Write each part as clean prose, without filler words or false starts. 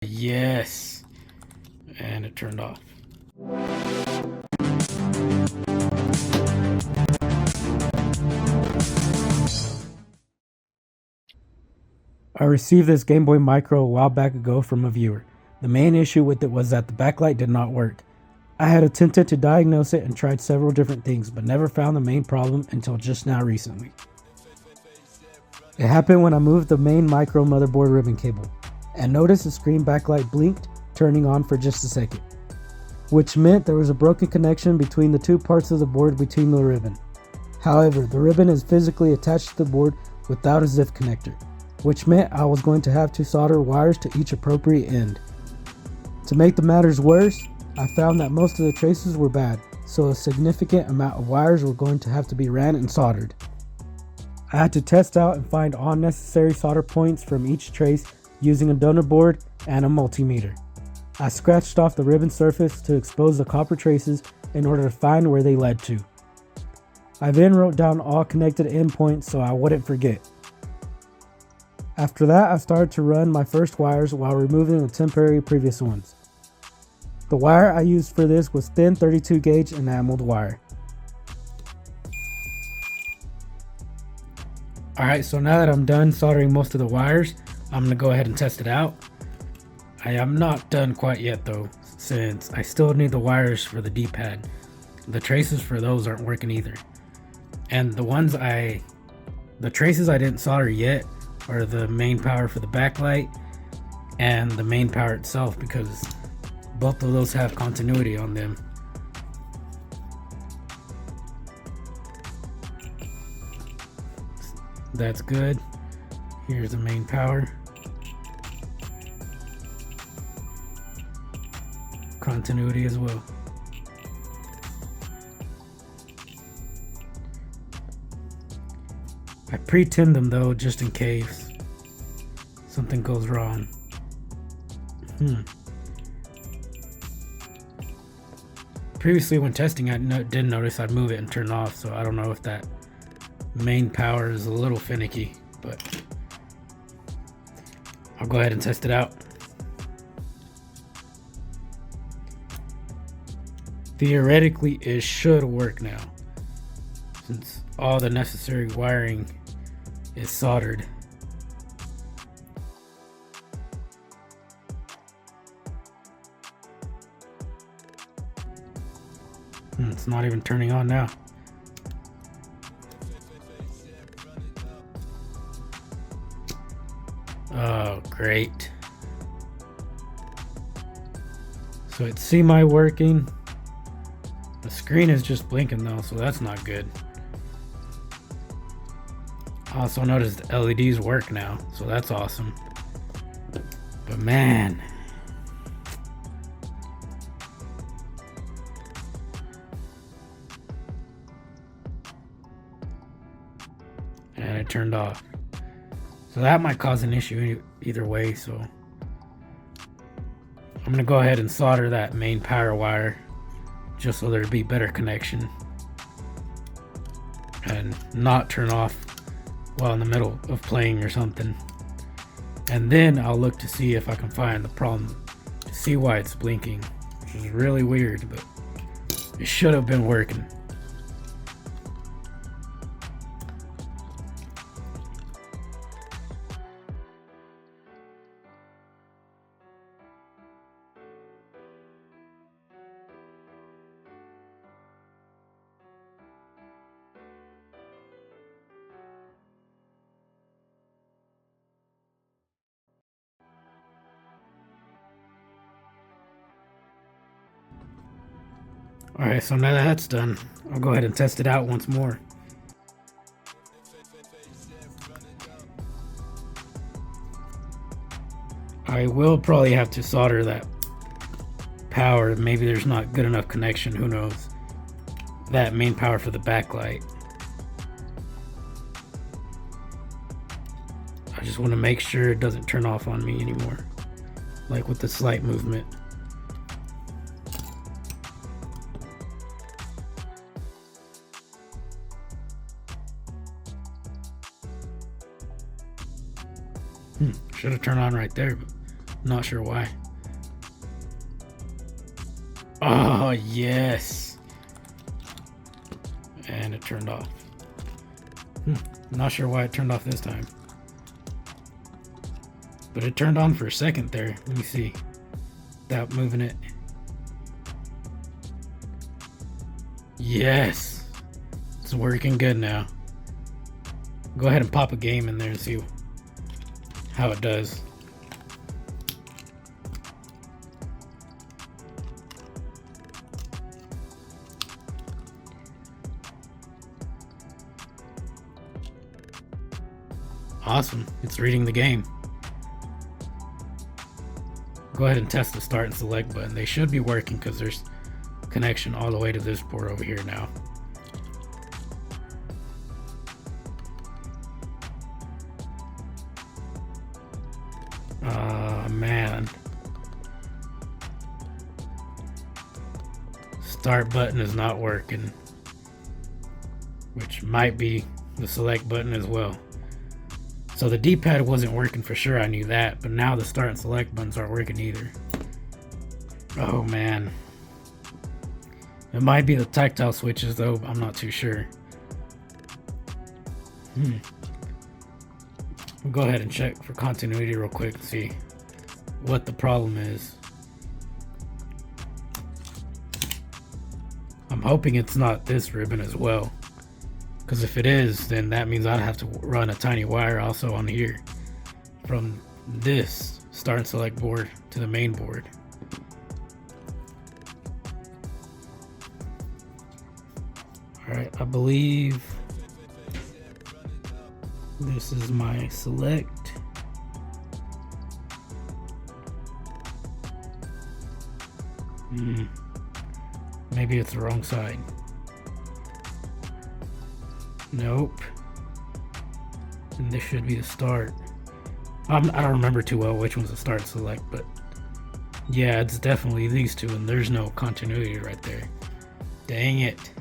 Yes, and it turned off. I received this Gameboy Micro a while back ago from a viewer. The main issue with it was that the backlight did not work. I had attempted to diagnose it and tried several different things, but never found the main problem until just now recently. It happened when I moved the main micro motherboard ribbon cable, and noticed the screen backlight blinked, turning on for just a second, which meant there was a broken connection between the two parts of the board between the ribbon. However, the ribbon is physically attached to the board without a ZIF connector, which meant I was going to have to solder wires to each appropriate end. To make the matters worse, I found that most of the traces were bad, so a significant amount of wires were going to have to be ran and soldered. I had to test out and find all necessary solder points from each trace using a donor board and a multimeter. I scratched off the ribbon surface to expose the copper traces in order to find where they led to. I then wrote down all connected endpoints so I wouldn't forget. After that, I started to run my first wires while removing the temporary previous ones. The wire I used for this was thin 32 gauge enameled wire. Alright, so now that I'm done soldering most of the wires, I'm going to go ahead and test it out. I am not done quite yet though, since I still need the wires for the D-pad. The traces for those aren't working either. And the traces I didn't solder yet are the main power for the backlight and the main power itself, because both of those have continuity on them. That's good. Here's the main power. Continuity as well. I pre-tinned them though, just in case something goes wrong. Previously when testing, I did notice I'd move it and turn it off, so I don't know if that main power is a little finicky, but I'll go ahead and test it out. Theoretically, it should work now, since all the necessary wiring is soldered. It's not even turning on now. Oh, great. So it's semi working. The screen is just blinking though, so that's not good. I also noticed the LEDs work now, so that's awesome. But man, and it turned off. So that might cause an issue either way, so I'm gonna go ahead and solder that main power wire just so there'd be better connection and not turn off while in the middle of playing or something. And then I'll look to see if I can find the problem, to see why it's blinking, which is really weird, but it should have been working. Alright, so now that that's done, I'll go ahead and test it out once more. I will probably have to solder that power. Maybe there's not good enough connection, who knows. That main power for the backlight. I just want to make sure it doesn't turn off on me anymore, like with the slight movement. Should have turned on right there, but Not sure why. Oh, yes. And it turned off. Not sure why it turned off this time. But it turned on for a second there. Let me see. Without moving it. Yes. It's working good now. Go ahead and pop a game in there and see how it does. Awesome. It's reading the game. Go ahead and test the start and select button. They should be working because there's connection all the way to this board over here now. Man. Start button is not working. Which might be the select button as well. So the D-pad wasn't working for sure, I knew that, but now the start and select buttons aren't working either. Oh man. It might be the tactile switches though, I'm not too sure. We'll go ahead and check for continuity real quick and see what the problem is. I'm hoping it's not this ribbon as well. Because if it is, then that means I'd have to run a tiny wire also on here from this start and select board to the main board. Alright, I believe this is my select. Maybe it's the wrong side. Nope. And this should be the start. I don't remember too well which one's the start select, but yeah, it's definitely these two, and there's no continuity right there. Dang it.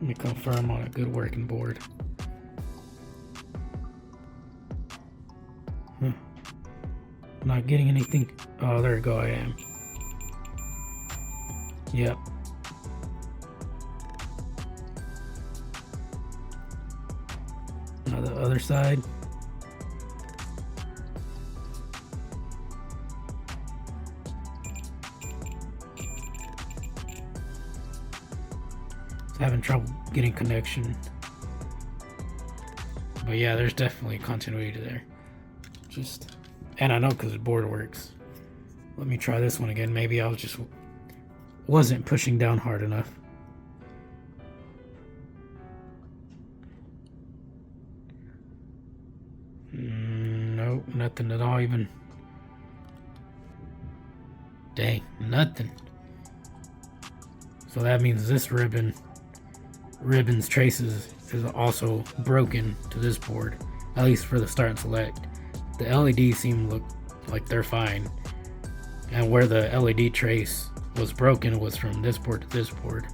Let me confirm on a good working board. Not getting anything. Oh, there we go, I am. Yep. Now the other side. Having trouble getting connection. But yeah, there's definitely continuity there. And I know because the board works. Let me try this one again. Maybe I wasn't pushing down hard enough. Nope, nothing at all even. Dang, nothing. So that means this ribbon's traces is also broken to this board, at least for the start and select. The LEDs seem to look like they're fine, and where the LED trace was broken was from this board to this board,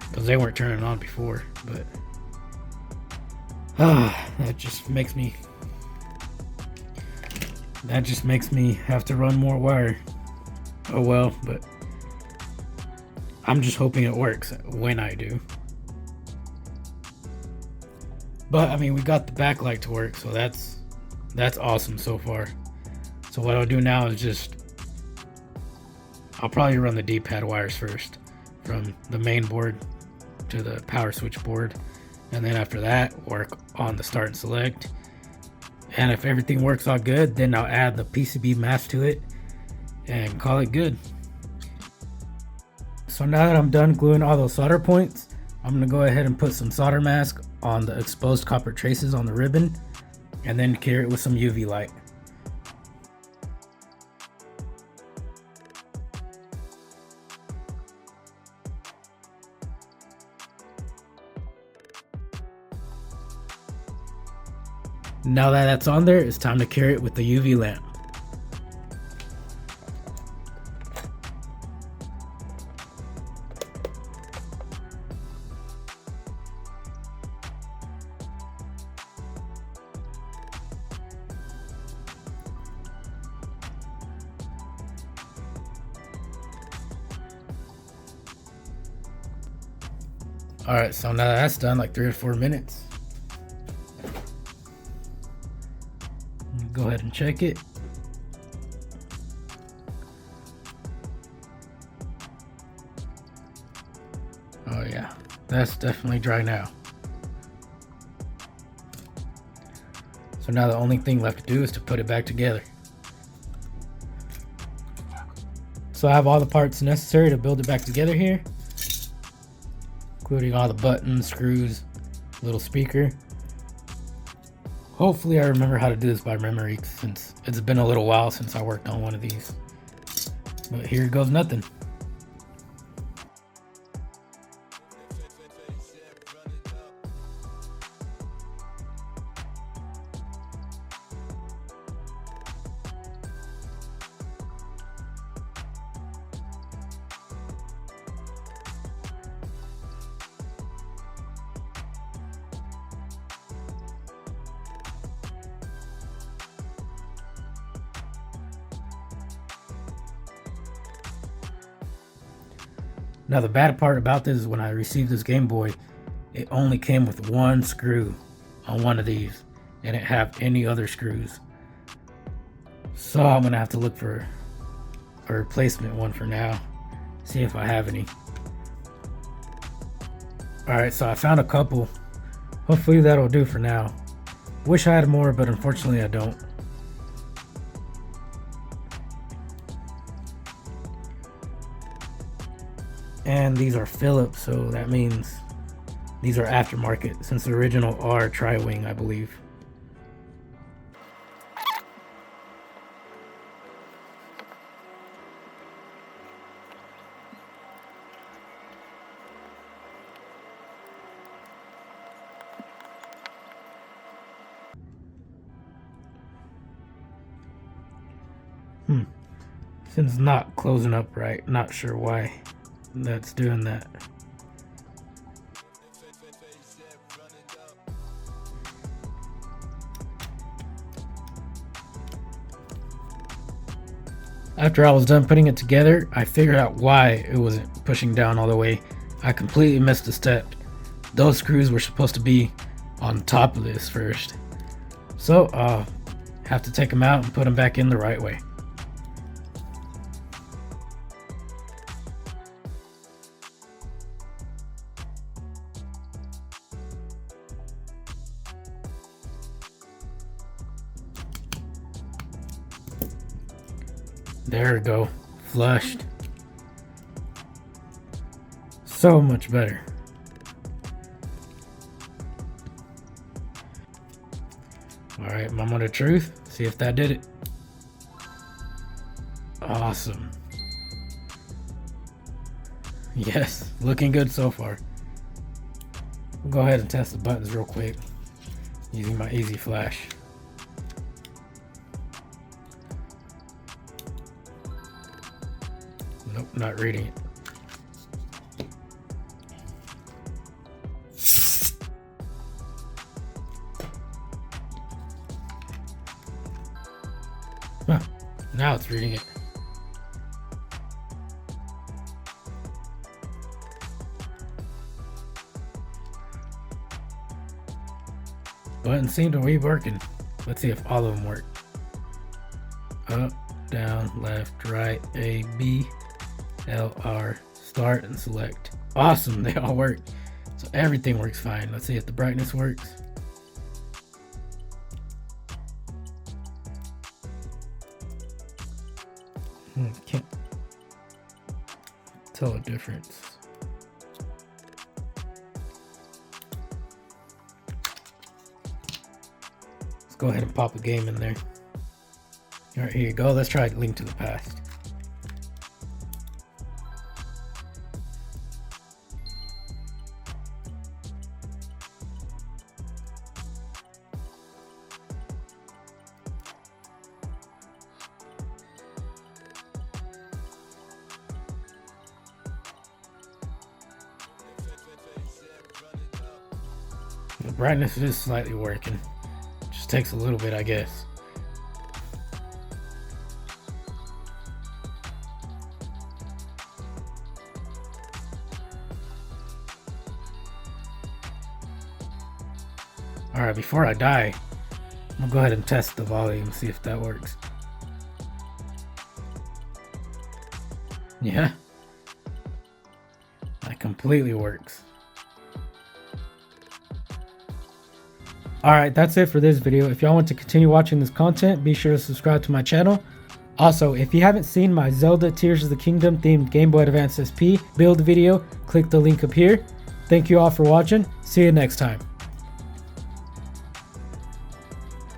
because they weren't turning on before. But that just makes me have to run more wire. Oh well, but I'm just hoping it works when I do. But I mean, we got the backlight to work, so that's awesome so far. So what I'll do now is I'll probably run the D-pad wires first from the main board to the power switch board, and then after that work on the start and select. And if everything works all good, then I'll add the PCB mask to it and call it good. So now that I'm done gluing all those solder points, I'm gonna go ahead and put some solder mask on the exposed copper traces on the ribbon, and then cure it with some UV light. Now that that's on there, it's time to cure it with the UV lamp. Alright, so now that's done, like 3 or 4 minutes. Go ahead and check it. Oh yeah, that's definitely dry now. So now the only thing left to do is to put it back together. So I have all the parts necessary to build it back together here, including all the buttons, screws, little speaker. Hopefully I remember how to do this by memory, since it's been a little while since I worked on one of these. But here goes nothing. Now the bad part about this is when I received this Game Boy, it only came with one screw on one of these. It didn't have any other screws. So I'm gonna have to look for a replacement one for now. See if I have any. Alright, so I found a couple. Hopefully that'll do for now. Wish I had more, but unfortunately I don't. And these are Phillips, so that means these are aftermarket, since the original are tri-wing, I believe. Since it's not closing up right, not sure why that's doing that. After I was done putting it together, I figured out why it wasn't pushing down all the way. I completely missed a step. Those screws were supposed to be on top of this first. So I'll have to take them out and put them back in the right way. There we go, flushed. So much better. Alright, moment of truth. See if that did it. Awesome. Yes, looking good so far. We'll go ahead and test the buttons real quick using my easy flash. Nope, not reading it. Huh, now it's reading it. Buttons seem to be working. Let's see if all of them work. Up, down, left, right, A, B, L, R, start and select. Awesome, they all work. So everything works fine. Let's see if the brightness works. Can't tell a difference. Let's go ahead and pop a game in there. All right, here you go. Let's try Link to the Past. The brightness is slightly working. Just takes a little bit, I guess. Alright, before I die, I'm gonna go ahead and test the volume, see if that works. Yeah. That completely works. Alright, that's it for this video. If y'all want to continue watching this content, be sure to subscribe to my channel. Also, if you haven't seen my Zelda Tears of the Kingdom themed Game Boy Advance SP build video, click the link up here. Thank you all for watching. See you next time.